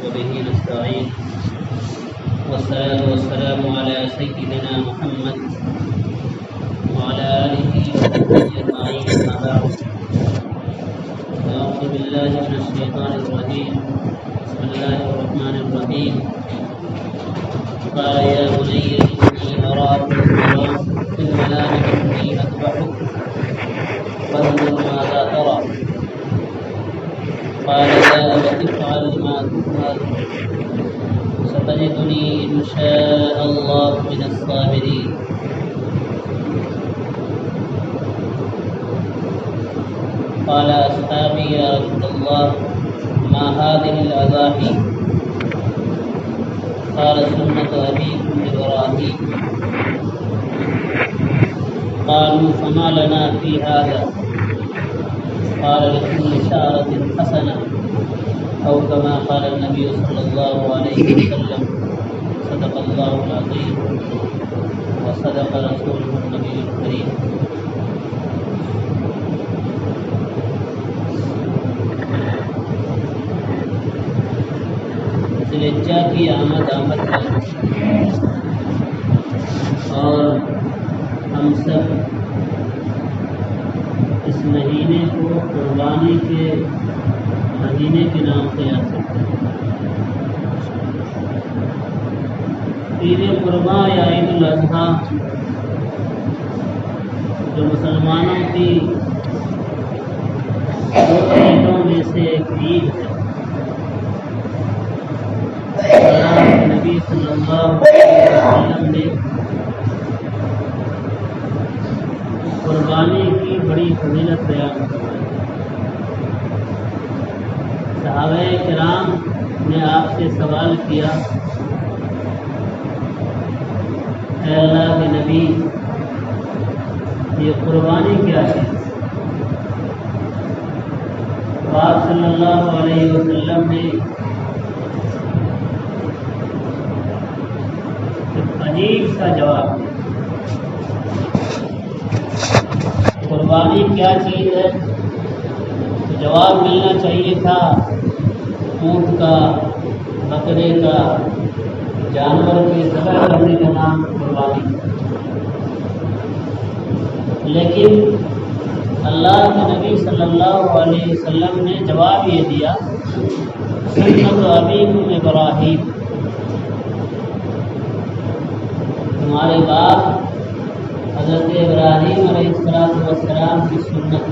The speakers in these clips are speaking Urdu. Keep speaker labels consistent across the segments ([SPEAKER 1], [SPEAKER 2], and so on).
[SPEAKER 1] وبه نستعين والصلاة والسلام على سيدنا محمد وعلى آله وصحبه أجمعين أما بعد أعوذ بالله من الشيطان الرجيم بسم الله الرحمن الرحيم قال يا بني إني أرى في المنام إني أذبحك فانظر ماذا ترى قال يا أبت افعل ما تؤمر ستجدني إن شاء الله من الصابرين قال أصحابي يا رسول الله ما هذه الأضاحي قال سنة أبيكم إبراهيم قالوا فما لنا في هذا قال لكل شعرة حسنة أو كما قال النبي صلى الله عليه وسلم صدق الله العظيم وصدق رسوله النبي الكريم ذوالحجہ کی آمد ہے اور ہم سب اس مہینے کو قربانی کے مہینے کے نام سے یاد کرتے ہیں۔ عید قرباں یا عید الاضحیٰ جو مسلمانوں کی دو عیدوں میں سے ایک عید ہے۔ اللہ کے نبی صلی اللہ علیہ وسلم نے قربانی کی بڑی فضیلت بیان کروائی۔ صحابہ کرام نے آپ سے سوال کیا، اے اللہ کے نبی یہ قربانی کیا ہے؟ تو آپ صلی اللہ علیہ وسلم نے عجیب سا جواب دیا۔ قربانی کیا چیز ہے؟ جواب ملنا چاہیے تھا اونٹ کا، بکرے کا، جانور کے ذبح کرنے کا نام قربانی۔ لیکن اللہ کے نبی صلی اللہ علیہ وسلم نے جواب یہ دیا، سنت ابیکم ابراہیم، تمہارے باپ حضرت ابراہیم علیہ السلام کی سنت۔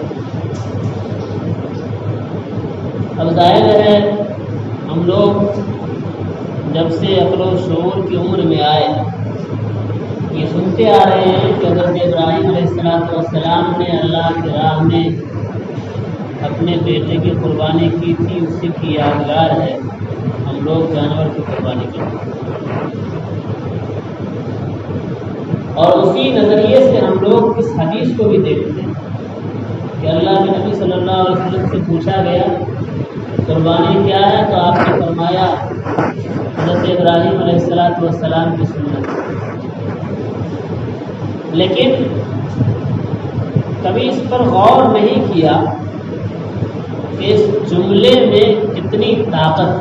[SPEAKER 1] اب ظاہر ہے ہم لوگ جب سے عقل و شعور کی عمر میں آئے یہ سنتے آ رہے ہیں کہ حضرت ابراہیم علیہ السلام نے اللہ کی راہ میں اپنے بیٹے کی قربانی کی تھی، اسی کی یادگار ہے ہم لوگ جانور کی قربانی کرتے ہیں۔ اور اسی نظریے سے ہم لوگ اس حدیث کو بھی دیکھتے ہیں کہ اللہ کے نبی صلی اللہ علیہ وسلم سے پوچھا گیا قربانی کیا ہے، تو آپ نے فرمایا حضرت ابراہیم علیہ السلام کی سنت۔ لیکن کبھی اس پر غور نہیں کیا کہ اس جملے میں کتنی طاقت،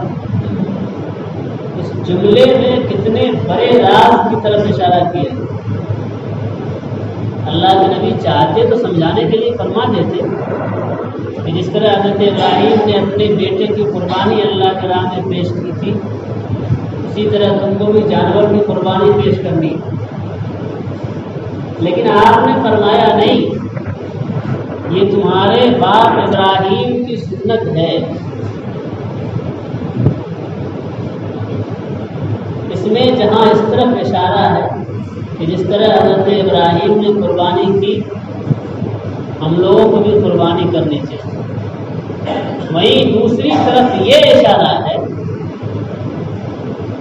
[SPEAKER 1] اس جملے میں کتنے بڑے راز کی طرف اشارہ کیا۔ اللہ کے نبی چاہتے تو سمجھانے کے لیے فرما دیتے کہ جس طرح حضرت ابراہیم نے اپنے بیٹے کی قربانی اللہ کے راہ میں پیش کی تھی، اسی طرح تم کو بھی جانور کی قربانی پیش کرنی۔ لیکن آپ نے فرمایا نہیں، یہ تمہارے باپ ابراہیم کی سنت ہے۔ اس میں جہاں اس طرف اشارہ ہے کہ جس طرح حضرت ابراہیم نے قربانی کی ہم لوگوں کو بھی قربانی کرنی چاہیے، وہیں دوسری طرف یہ اشارہ ہے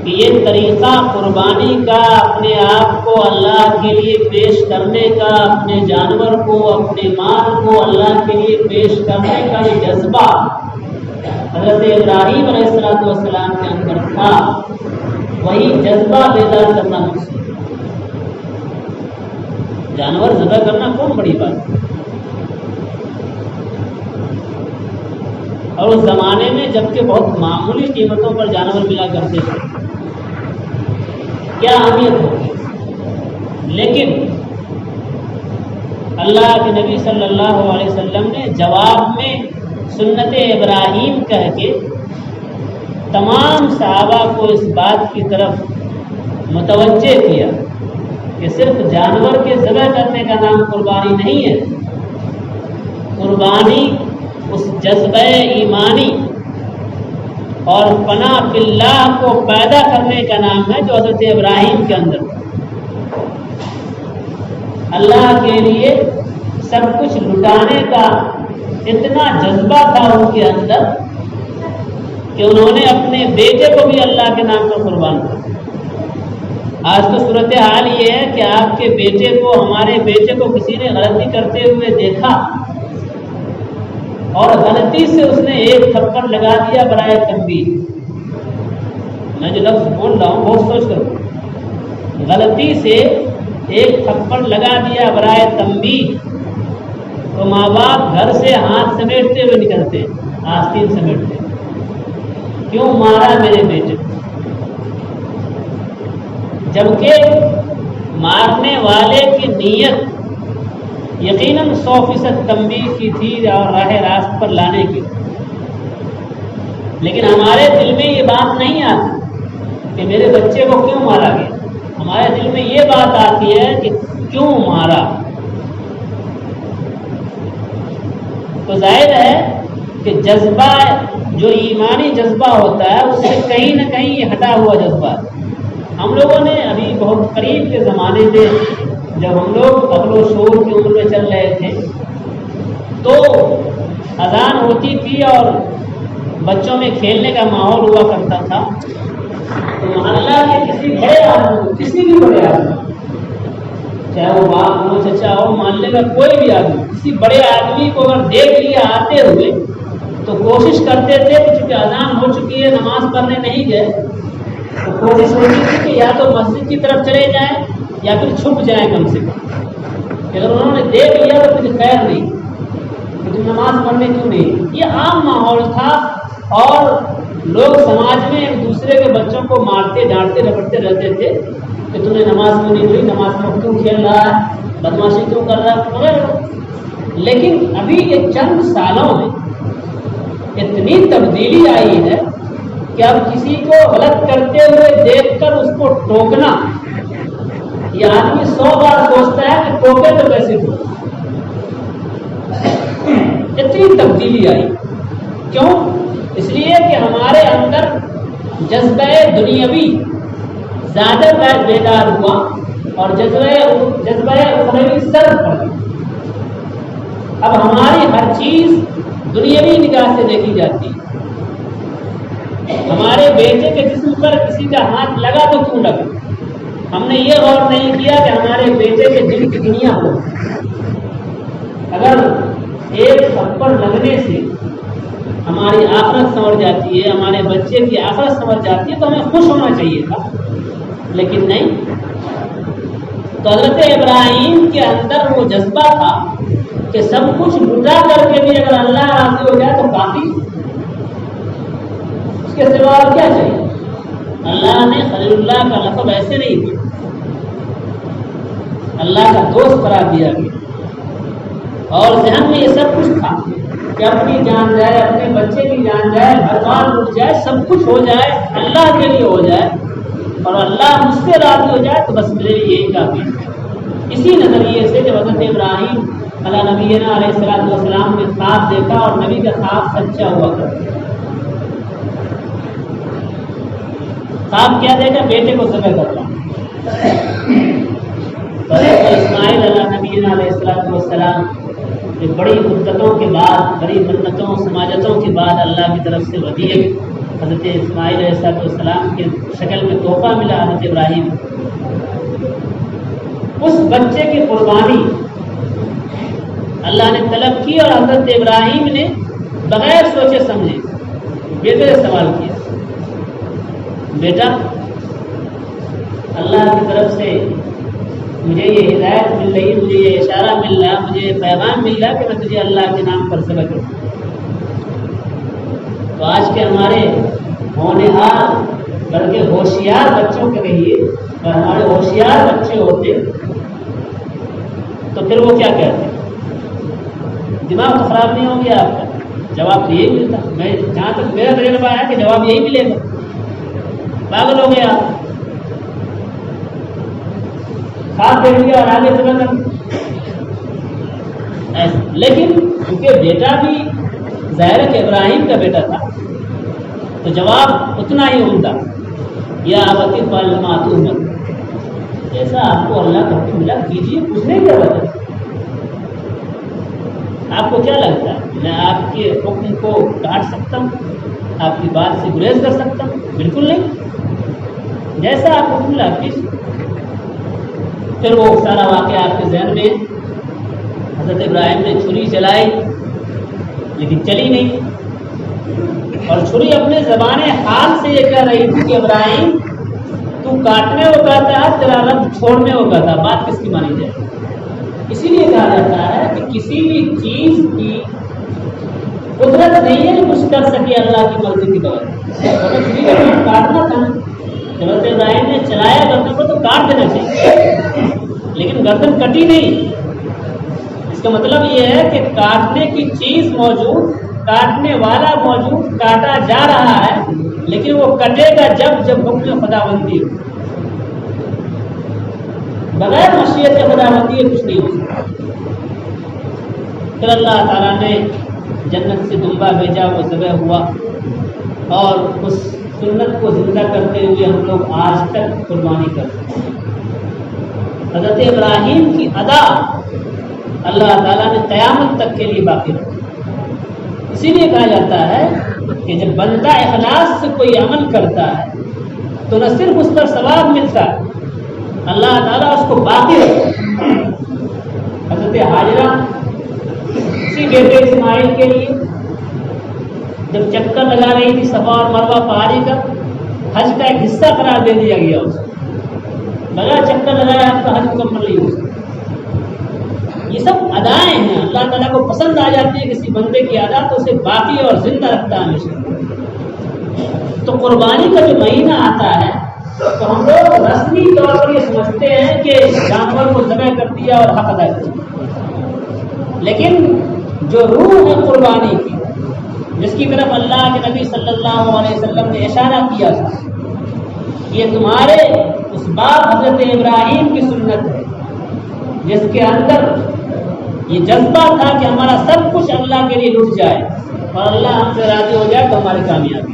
[SPEAKER 1] کہ یہ طریقہ قربانی کا، اپنے آپ کو اللہ کے لیے پیش کرنے کا، اپنے جانور کو، اپنے مال کو اللہ کے لیے پیش کرنے کا یہ جذبہ حضرت ابراہیم علیہ السلام کے اندر تھا، وہی جذبہ بیدار کرنا مقصود۔ جانور ذبح کرنا کون بڑی بات ہے؟ اور اس زمانے میں جبکہ بہت معمولی قیمتوں پر جانور ملا کرتے تھے، کیا اہمیت ہوگی۔ لیکن اللہ کے نبی صلی اللہ علیہ وسلم نے جواب میں سنت ابراہیم کہہ کے تمام صحابہ کو اس بات کی طرف متوجہ کیا کہ صرف جانور کے ذبح کرنے کا نام قربانی نہیں ہے، قربانی اس جذبہ ایمانی اور پناہ باللہ کو پیدا کرنے کا نام ہے جو حضرت ابراہیم کے اندر تھا۔ اللہ کے لیے سب کچھ لٹانے کا اتنا جذبہ تھا ان کے اندر کہ انہوں نے اپنے بیٹے کو بھی اللہ کے نام پر قربان کیا۔ آج تو صورتحال یہ ہے کہ آپ کے بیٹے کو، ہمارے بیٹے کو کسی نے غلطی کرتے ہوئے دیکھا اور غلطی سے اس نے ایک تھپڑ لگا دیا برائے تنبیہ۔ میں جو لفظ بول رہا ہوں بہت سوچ کر، غلطی سے ایک تھپڑ لگا دیا برائے تنبیہ، تو ماں باپ گھر سے ہاتھ سمیٹتے ہوئے نکلتے، آستین سمیٹتے، کیوں مارا میرے بیٹے کو؟ جبکہ مارنے والے کی نیت یقیناً 100% تنبیہ کی تھی اور راہ راست پر لانے کی، لیکن ہمارے دل میں یہ بات نہیں آتی کہ میرے بچے کو کیوں مارا گیا۔ ہمارے دل میں یہ بات آتی ہے کہ کیوں مارا۔ تو ظاہر ہے کہ جذبہ جو ایمانی جذبہ ہوتا ہے اس سے کہیں نہ کہیں یہ ہٹا ہوا جذبہ ہے۔ ہم لوگوں نے ابھی بہت قریب کے زمانے میں جب ہم لوگ عقل و شعور کی عمر میں چل رہے تھے تو اذان ہوتی تھی اور بچوں میں کھیلنے کا ماحول ہوا کرتا تھا، تو محلہ کے کسی بڑے آدمی، کسی بھی بڑے آدمی، چاہے وہ باپ ہو، چچا ہو، محلے کا کوئی بھی آدمی، کسی بڑے آدمی کو اگر دیکھ لیا آتے ہوئے تو کوشش کرتے تھے کہ چونکہ اذان ہو چکی ہے نماز پڑھنے نہیں گئے، تو کوشش ہوتی تھی کہ یا تو مسجد کی طرف چلے جائیں یا پھر چھپ جائیں کم سے کم۔ اگر انہوں نے دیکھ لیا تو کچھ خیر نہیں کہ تم نماز پڑھنے کیوں نہیں۔ یہ عام ماحول تھا اور لوگ سماج میں ایک دوسرے کے بچوں کو مارتے ڈانٹتے رپٹتے رہتے تھے کہ تم نے نماز کیوں نہیں پڑھی، نماز میں کیوں کھیل رہا ہے، بدماشی کیوں کر رہا ہے وغیرہ۔ لیکن ابھی یہ چند سالوں میں اتنی تبدیلی آئی ہے کہ اب کسی کو غلط کرتے ہوئے دیکھ کر اس کو ٹوکنا، یہ آدمی 100 بار سوچتا ہے کہ ٹوکے تو کیسے ٹوکے۔ اتنی تبدیلی آئی کیوں؟ اس لیے کہ ہمارے اندر جذبہ دنیاوی زیادہ بیدار ہوا اور جذبہ اخروی سر پڑ گیا۔ اب ہماری ہر چیز دنیاوی نگاہ سے دیکھی جاتی ہے۔ ہمارے بیٹے کے جسم پر کسی کا ہاتھ لگا تو کیوں لگا؟ ہم نے یہ غور نہیں کیا کہ ہمارے بیٹے کے دل کی دنیا ہو۔ اگر ایک تھپڑ لگنے سے ہماری آخرت سنور جاتی ہے، ہمارے بچے کی آخرت سنور جاتی ہے تو ہمیں خوش ہونا چاہیے تھا، لیکن نہیں۔ تو حضرت ابراہیم کے اندر وہ جذبہ تھا کہ سب کچھ لٹا کر کے بھی اگر اللہ راضی ہو جائے تو کافی، اس کے سوا اور کیا چاہیے۔ اللہ نے خلیل اللہ کا لقب ایسے نہیں دیا، اللہ کا دوست قرار دیا گیا، اور ذہن میں یہ سب کچھ تھا کہ اپنی جان جائے، اپنے بچے کی جان جائے، گھر بار لٹ جائے، سب کچھ ہو جائے، اللہ کے لیے ہو جائے اور اللہ مجھ سے راضی ہو جائے تو بس میرے لیے یہی کافی ہے۔ اسی نظریے سے جب حضرت ابراہیم علیہ نبینا علیہ السلام نے خواب دیکھا اور نبی کا خواب سچا ہوا کرتا، خواب کیا دیکھا؟ بیٹے کو ذبح کرتا۔ اسماعیل علیہ نبینا علیہ السلام بڑی مدتوں کے بعد، بڑی منتوں سماجتوں کے بعد اللہ کی طرف سے ودیعت حضرت اسماعیل علیہ السلام کے شکل میں تحفہ ملا حضرت ابراہیم۔ اس بچے کی قربانی اللہ نے طلب کی اور حضرت ابراہیم نے بغیر سوچے سمجھے بیٹے سے سوال کیا، بیٹا اللہ کی طرف سے مجھے یہ ہدایت مل رہی، مجھے یہ اشارہ مل رہا، مجھے یہ پیغام مل رہا کہ میں تجھے اللہ کے نام پر ذبح کروں۔ تو آج کے ہمارے ہونہار بلکہ ہوشیار بچوں کے کہیے، اگر ہمارے ہوشیار بچے ہوتے تو پھر وہ کیا کہتے؟ دماغ تو خراب نہیں ہو گیا آپ کا؟ جواب تو یہی ملتا. میں جہاں تک میرا تجربہ ہے کہ جواب یہی ملے گا، پاگل ہو گیا آپ، خواب دیکھ لیا اور آگے پتا کر. لیکن کیونکہ بیٹا بھی ظاہر ہے کہ ابراہیم کا بیٹا تھا تو جواب اتنا ہی عمدہ، یا ابتی فعل ما تؤمر، جیسا آپ کو اللہ کا حکم ملا کیجیے، پوچھنے کی ضرورت ہے. آپ کو کیا لگتا ہے میں آپ کے حکم کو کاٹ سکتا ہوں، آپ کی بات سے گریز کر سکتا ہوں؟ بالکل نہیں. جیسا آپ حکم ملا کیجیے. پھر وہ سارا واقعہ آپ کے ذہن میں، حضرت ابراہیم نے چھری چلائی لیکن چلی نہیں، اور چھری اپنے زبان حال سے یہ کہہ رہی تھی کہ ابراہیم تو کاٹنے کو کہتا ہے، تیرا رب چھوڑنے کو کہتا ہے، بات کس کی مانی جائے؟ اسی لیے کہا جاتا ہے کہ کسی بھی چیز کی قدرت نہیں ہے کہ کچھ کر سکے اللہ کی مرضی کی بغیر. کاٹنا تھا، حضرت ابراہیم نے چلایا گردن کو تو کاٹ دینا چاہیے، لیکن گردن کٹی نہیں. اس کا مطلب یہ ہے کہ کاٹنے کی چیز موجود، کاٹنے والا موجود، کاٹا جا رہا ہے، لیکن وہ کٹے گا جب حکم خداوندی ہو. بغیر مشیت خداوندی کچھ نہیں ہو سکتا. پھر اللہ تعالیٰ نے جنت سے دمبا بھیجا، وہ ذبح ہوا، اور اس سنت کو زندہ کرتے ہوئے ہم لوگ آج تک قربانی کرتے ہیں. حضرت ابراہیم کی ادا اللہ تعالیٰ نے قیامت تک کے لیے باقی رکھی. اسی لیے کہا جاتا ہے کہ جب بندہ اخلاص سے کوئی عمل کرتا ہے تو نہ صرف اس پر ثواب ملتا ہے، اللہ تعالیٰ اس کو باقی رکھتا ہے. حضرت حاجرہ اسی بیٹے اسماعیل کے لیے جب چکر لگا رہی تھی صفا اور مروہ پہاڑی کا، حج کا ایک حصہ قرار دے دیا گیا اسے، بغیر چکر لگایا آپ کا حج مکمل نہیں ہو سکتا. یہ سب ادائیں ہیں، اللہ تعالیٰ کو پسند آ جاتی ہے کسی بندے کی ادا تو اسے باقی اور زندہ رکھتا ہے ہمیشہ. تو قربانی کا جو مہینہ آتا ہے تو ہم لوگ رسمی طور پر یہ سمجھتے ہیں کہ جانور کو ذبح کر دیا اور حق ادا کر دیا، لیکن جو روح ہے قربانی کی، جس کی طرف اللہ کے نبی صلی اللہ علیہ وسلم نے اشارہ کیا تھا، یہ تمہارے اس باپ حضرت ابراہیم کی سنت ہے جس کے اندر یہ جذبہ تھا کہ ہمارا سب کچھ اللہ کے لیے لٹ جائے اور اللہ ہم سے راضی ہو جائے تو ہماری کامیابی.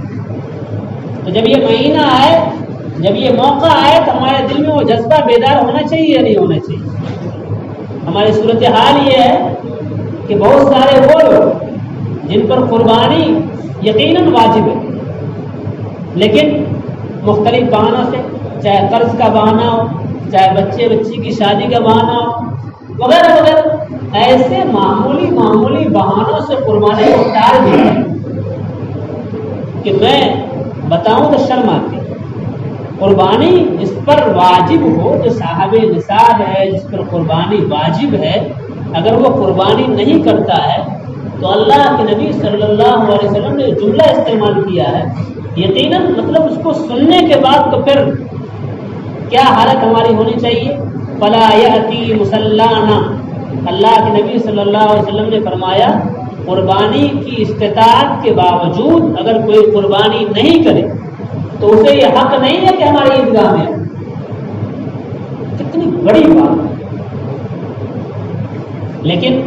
[SPEAKER 1] تو جب یہ مہینہ آئے، جب یہ موقع آئے تو ہمارے دل میں وہ جذبہ بیدار ہونا چاہیے یا نہیں ہونا چاہیے؟ ہماری صورتحال یہ ہے کہ بہت سارے وہ لوگ جن پر قربانی یقیناً واجب ہے، لیکن مختلف بہانوں سے، چاہے قرض کا بہانہ ہو، چاہے بچے بچی کی شادی کا بہانہ ہو، وغیرہ وغیرہ، ایسے معمولی بہانوں سے قربانی کو ٹال دیا کہ میں بتاؤں تو شرم آتی. قربانی جس پر واجب ہو، جو صاحب نصاب ہے، جس پر قربانی واجب ہے، اگر وہ قربانی نہیں کرتا ہے تو اللہ کے نبی صلی اللہ علیہ وسلم نے جملہ استعمال کیا ہے، یقیناً مطلب اس کو سننے کے بعد تو پھر کیا حالت ہماری ہونی چاہیے؟ فلا یأتی مصلانا. اللہ کے نبی صلی اللہ علیہ وسلم نے فرمایا قربانی کی استطاعت کے باوجود اگر کوئی قربانی نہیں کرے تو اسے یہ حق نہیں ہے کہ ہماری عیدگاہ میں. کتنی بڑی بات ہے، لیکن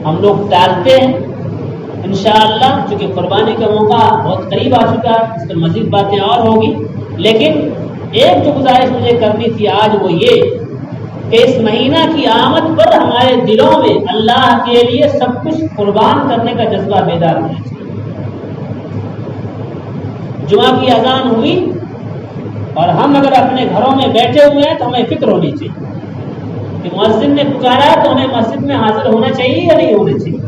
[SPEAKER 1] ہم لوگ ٹالتے ہیں. انشاءاللہ چونکہ قربانی کا موقع بہت قریب آ چکا ہے، اس پر مزید باتیں اور ہوگی، لیکن ایک جو گزارش مجھے کرنی تھی آج وہ یہ کہ اس مہینہ کی آمد پر ہمارے دلوں میں اللہ کے لیے سب کچھ قربان کرنے کا جذبہ بیدار ہونا چاہیے. جمعہ کی اذان ہوئی اور ہم اگر اپنے گھروں میں بیٹھے ہوئے ہیں تو ہمیں فکر ہونی چاہیے کہ مؤذن نے پکارا ہے تو ہمیں مسجد میں حاضر ہونا چاہیے یا نہیں ہونا چاہیے.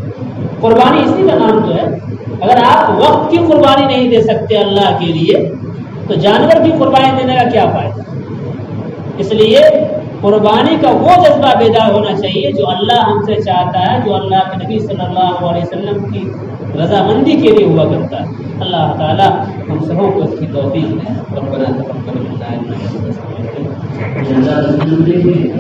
[SPEAKER 1] قربانی اسی کا نام تو ہے. اگر آپ وقت کی قربانی نہیں دے سکتے اللہ کے لیے تو جانور کی قربانی دینے کا کیا فائدہ؟ اس لیے قربانی کا وہ جذبہ بیدار ہونا چاہیے جو اللہ ہم سے چاہتا ہے، جو اللہ کے نبی صلی اللہ علیہ وسلم کی رضامندی کے لیے ہوا کرتا ہے۔ اللہ تعالیٰ ہم سبوں کو اس کی توفیق دے۔ ربنا تقبل منا انک انت السمیع العلیم۔